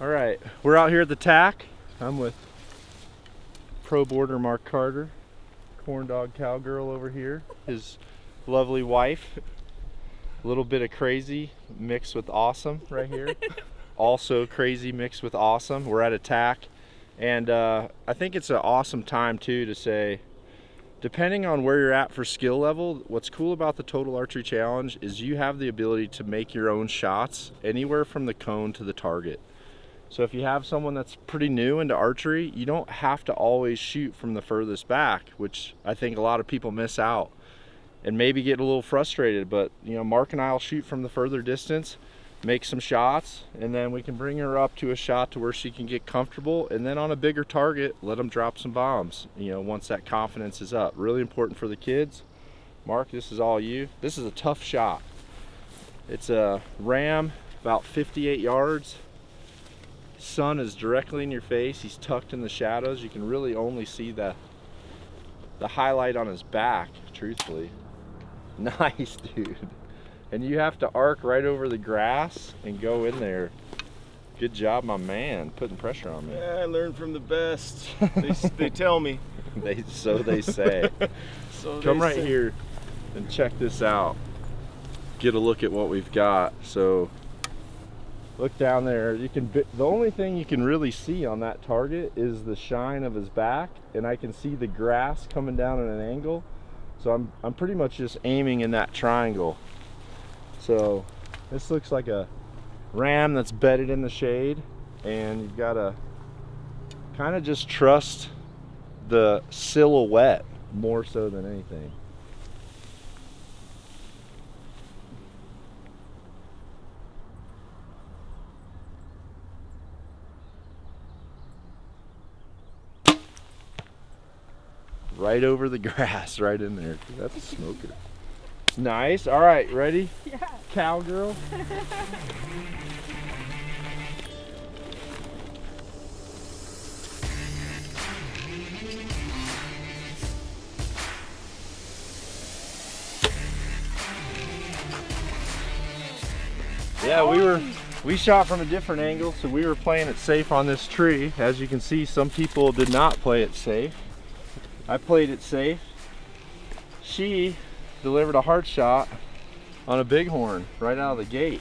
All right, we're out here at the tack. I'm with pro boarder Mark Carter, Corndog Cowgirl over here, his lovely wife. A little bit of crazy mixed with awesome right here. Also crazy mixed with awesome. We're at a tack, and I think it's an awesome time too to say, depending on where you're at for skill level, what's cool about the Total Archery Challenge is you have the ability to make your own shots anywhere from the cone to the target. So if you have someone that's pretty new into archery, you don't have to always shoot from the furthest back, which I think a lot of people miss out and maybe get a little frustrated. But you know, Mark and I will shoot from the further distance, make some shots, and then we can bring her up to a shot to where she can get comfortable, and then on a bigger target, let them drop some bombs, you know, once that confidence is up. Really important for the kids. Mark, this is all you. This is a tough shot. It's a ram, about 58 yards. Sun is directly in your face. He's tucked in the shadows. You can really only see the highlight on his back, truthfully. Nice, dude. And you have to arc right over the grass and go in there. Good job, my man, putting pressure on me. Yeah, I learned from the best. They tell me. So they say. Come right here and check this out. Get a look at what we've got. So look down there. You can. The only thing you can really see on that target is the shine of his back, and I can see the grass coming down at an angle. So I'm pretty much just aiming in that triangle. So this looks like a ram that's bedded in the shade, and you've got to kind of just trust the silhouette more so than anything. Right over the grass, right in there. That's a smoker. Nice. All right, ready? Yeah. Cowgirl. Yeah, we shot from a different angle, so we were playing it safe on this tree. As you can see, some people did not play it safe. I played it safe. She delivered a hard shot on a bighorn right out of the gate.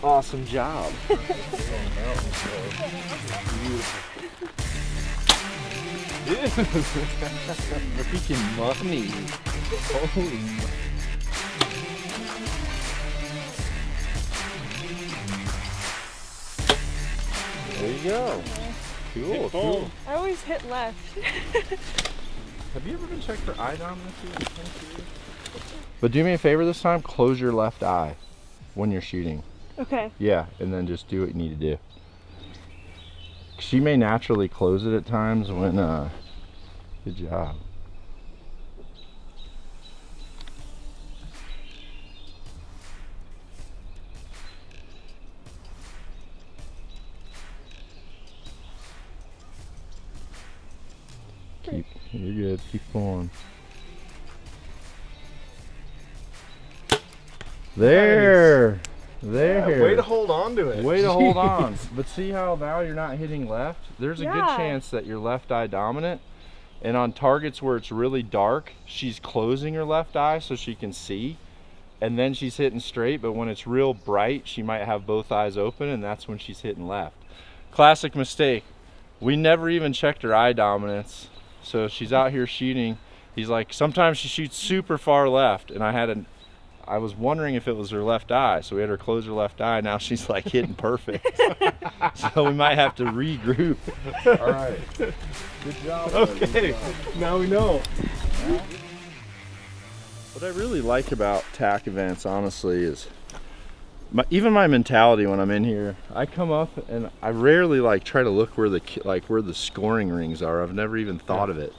Awesome job. Freaking money. Holy. There you go. Cool, cool. I always hit left. Have you ever been checked for eye dominance? But do me a favor this time, close your left eye when you're shooting. Okay. Yeah, and then just do what you need to do. She may naturally close it at times when, good job. You're good, keep going. There! Nice. There! Yeah, way to hold on to it. Way to hold on. But see how now you're not hitting left? There's a good chance that you're left eye dominant. And on targets where it's really dark, she's closing her left eye so she can see. And then she's hitting straight, but when it's real bright, she might have both eyes open, and that's when she's hitting left. Classic mistake. We never even checked her eye dominance. So she's out here shooting. He's like, sometimes she shoots super far left, and I was wondering if it was her left eye, so we had her close her left eye. Now she's like hitting perfect. So we might have to regroup. All right. Good job. Okay, good job. Now we know. What I really like about tack events, honestly, is even my mentality when I'm in here. I come up and I rarely like try to look where the scoring rings are. I've never even thought of it.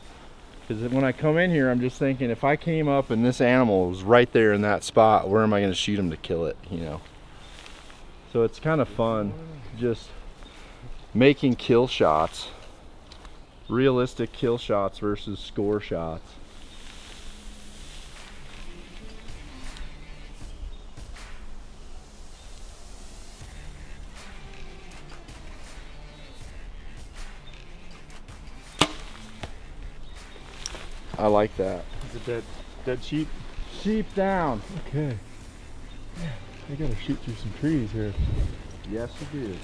Because when I come in here, I'm just thinking, if I came up and this animal was right there in that spot, where am I going to shoot him to kill it, you know? So it's kind of fun just making kill shots, realistic kill shots versus score shots. I like that. It's a dead sheep. Sheep down. Okay. Yeah, I gotta shoot through some trees here. Yes, you do.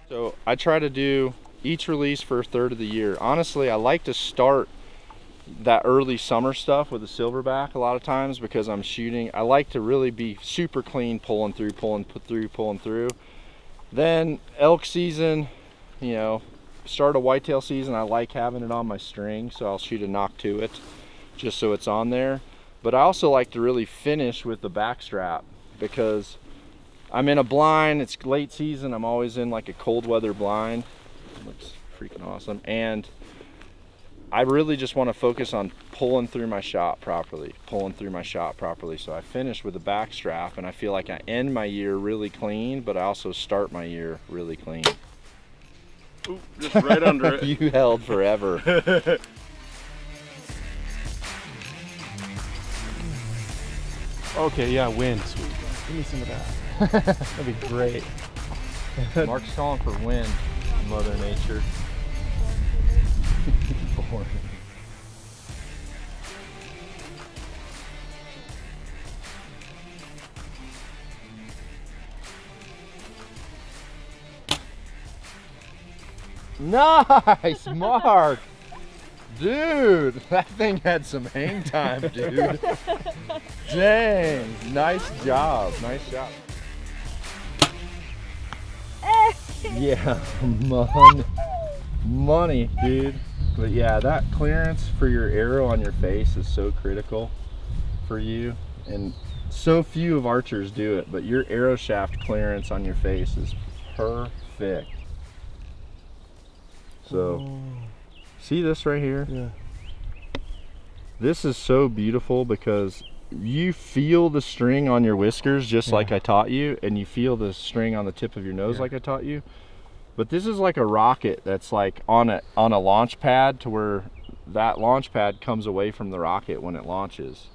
So I try to do each release for a third of the year. Honestly, I like to start that early summer stuff with a silverback a lot of times because I'm shooting. I like to really be super clean, pulling through. Then elk season, you know, start a whitetail season, I like having it on my string, so I'll shoot a knock to it just so it's on there. But I also like to really finish with the back strap because I'm in a blind, it's late season, I'm always in like a cold weather blind. It looks freaking awesome. And I really just want to focus on pulling through my shot properly. So I finish with a back strap and I feel like I end my year really clean, but I also start my year really clean. Ooh, just right under it. You held forever. Okay, yeah, wind, sweet. Give me some of that. That'd be great. Mark's calling for wind, Mother Nature. Boring. Nice, Mark! Dude, that thing had some hang time, dude. Dang, nice job, nice job. Yeah, money, dude. But yeah, that clearance for your arrow on your face is so critical for you, and so few of archers do it, but your arrow shaft clearance on your face is perfect. So, see this right here? Yeah. This is so beautiful because you feel the string on your whiskers just like I taught you, and you feel the string on the tip of your nose like I taught you. But this is like a rocket that's like on a launch pad, to where that launch pad comes away from the rocket when it launches.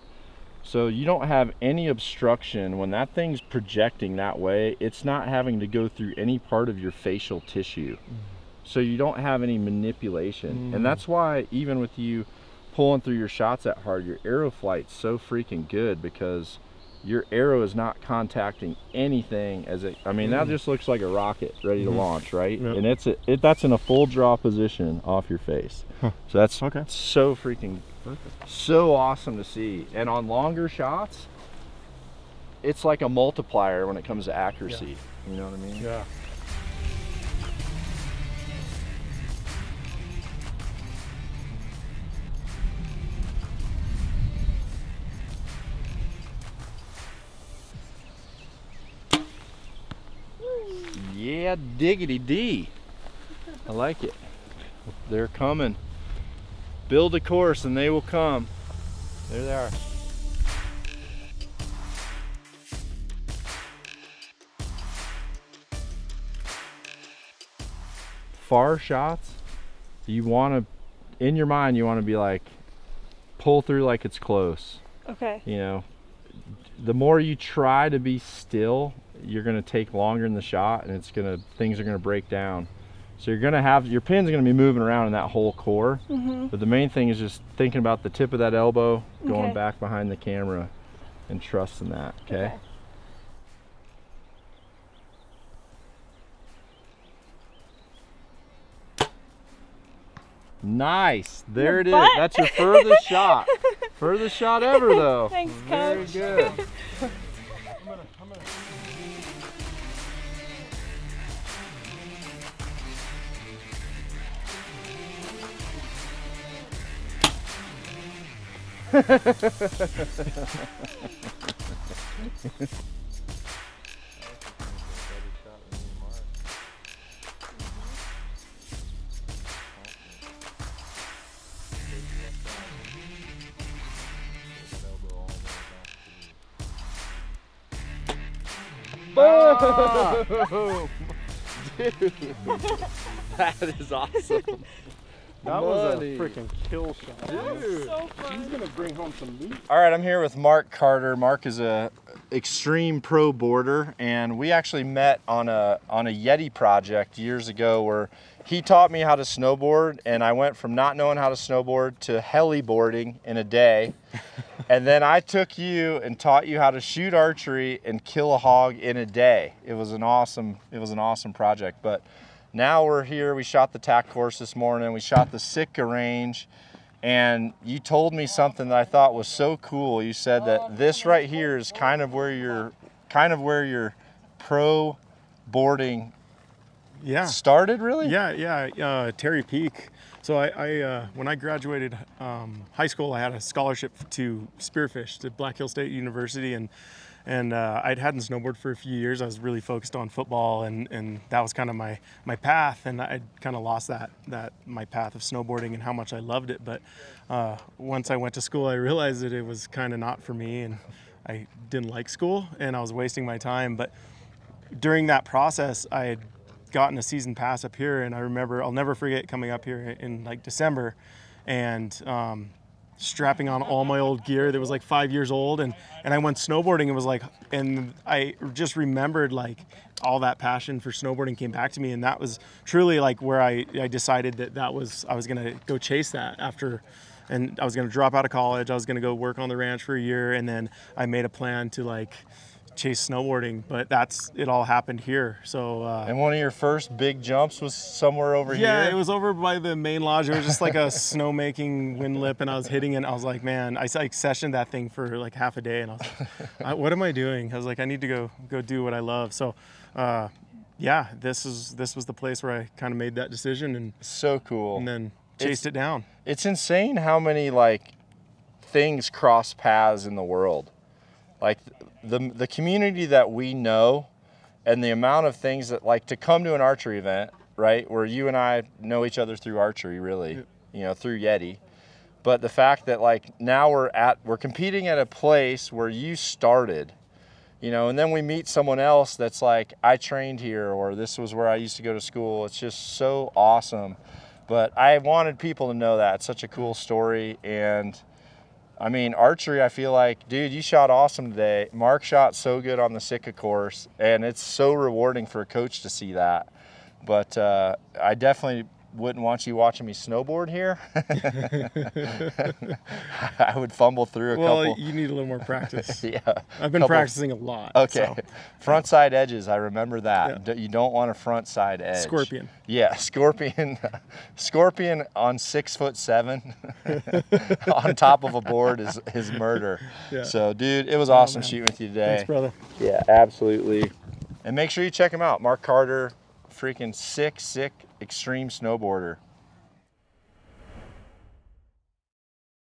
So you don't have any obstruction when that thing's projecting that way. It's not having to go through any part of your facial tissue. So you don't have any manipulation. And that's why even with you pulling through your shots that hard, your arrow flight's so freaking good, because your arrow is not contacting anything as it, I mean, that just looks like a rocket ready to launch, right? And that's in a full draw position off your face. So that's so freaking, so awesome to see. And on longer shots, it's like a multiplier when it comes to accuracy. You know what I mean? Yeah. Yeah, diggity D. I like it. They're coming. Build a course and they will come. There they are. Far shots, you want to, in your mind, you want to be like, pull through like it's close. Okay. You know, the more you try to be still, you're going to take longer in the shot, and things are going to break down. So you're going to have, your pin's going to be moving around in that whole core. But the main thing is just thinking about the tip of that elbow, going back behind the camera, and trusting that, okay? Nice, there it is. That's your furthest shot. Furthest shot ever, though. Thanks, Very Coach. good. Boom! Dude, that is awesome. That was a freaking kill shot. Dude, so fun. she's gonna bring home some meat. All right, I'm here with Mark Carter. Mark is a extreme pro boarder, and we actually met on a Yeti project years ago where he taught me how to snowboard, and I went from not knowing how to snowboard to heli boarding in a day. And then I took you and taught you how to shoot archery and kill a hog in a day. It was an awesome project. But now we're here. We shot the tack course this morning. We shot the Sitka range, and you told me something that I thought was so cool. You said that this right here is kind of where your pro boarding started, really? Yeah. Terry Peak. So I when I graduated high school, I had a scholarship to spearfish to Black Hill State University, and I'd hadn't snowboarded for a few years. I was really focused on football, and that was kind of my path, and I'd kind of lost that my path of snowboarding and how much I loved it. But once I went to school, I realized that it was kind of not for me, and I didn't like school, and I was wasting my time. But during that process, I had gotten a season pass up here, and I remember, I'll never forget coming up here in like December and strapping on all my old gear that was like 5 years old, and I went snowboarding and was like, and I just remembered like all that passion for snowboarding came back to me, and that was truly like where I decided that I was gonna go chase that after, and I was gonna drop out of college. I was gonna go work on the ranch for a year, and then I made a plan to like chase snowboarding, but it all happened here. So and one of your first big jumps was somewhere over here? Yeah, it was over by the main lodge. It was just like a snowmaking wind lip, and I was hitting it, and I was like, man, I like sessioned that thing for like half a day, and I was like, what am I doing? I was like, I need to go do what I love. So yeah, this was the place where I kind of made that decision, and so cool, and then chased it down. It's insane how many like things cross paths in the world. Like the community that we know, and the amount of things that, like, to come to an archery event, right, where you and I know each other through archery, really, you know, through Yeti. But the fact that like now we're competing at a place where you started, you know, and then we meet someone else that's like, I trained here, or this was where I used to go to school. It's just so awesome. But I wanted people to know that. It's such a cool story. And I mean, archery, I feel like, dude, you shot awesome today. Mark shot so good on the Sitka course, and it's so rewarding for a coach to see that. But I definitely wouldn't want you watching me snowboard here. I would fumble through a couple. Well, you need a little more practice. Yeah. I've been practicing a lot. Okay. So. Front side edges, I remember that. Yeah. You don't want a front side edge. Scorpion. Yeah, scorpion. Scorpion on 6'7" on top of a board is murder. Yeah. So, dude, it was awesome shooting with you today. Thanks, brother. Yeah, absolutely. And make sure you check him out. Mark Carter, freaking sick extreme snowboarder.